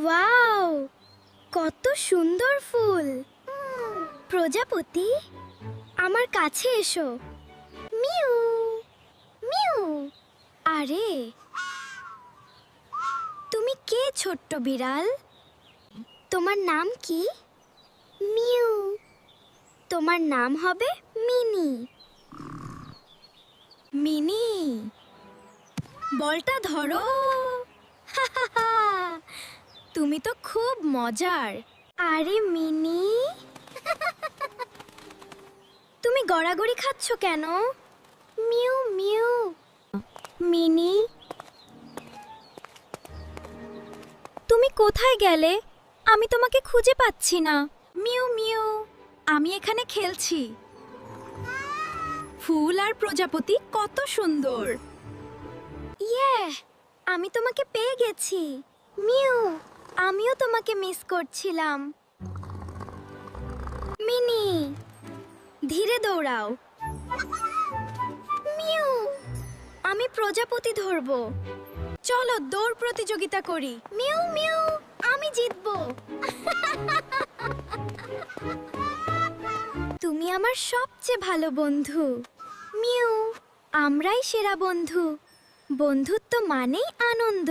Wow, কত সুন্দর ফুল! প্রজাপতি, আমার কাছে এসো। Mu mu. আরে, তুমি কে ছোট্ট বিড়াল? তোমার নাম কি? মিউ। তোমার নাম হবে মিনি। মিনি, বলটা ধরো। তুমি তো খুব মজার। আরে মিনি, তুমি গড়াগড়ি খাচ্ছ কেন? Mu mu. মিনি, তুমি কোথায় গেলে? আমি তোমাকে খুঁজে পাচ্ছি না। Mu mu. আমি এখানে খেলছি। ফুল আর প্রজাপতি কত সুন্দর। ইয়ে, আমি তোমাকে পেয়ে গেছি। মিউ, আমিও তোমাকে মিস করছিলাম। মিনি, ধীরে দৌড়াও। মিউ, আমি প্রজাপতি ধরবো। চলো দৌড় প্রতিযোগিতা করি। মিউ মিউ, আমি জিতবো। তুমি আমার সবচেয়ে ভালো বন্ধু। মিউ, আমরাই সেরা বন্ধু। বন্ধুত্ব মানেই আনন্দ।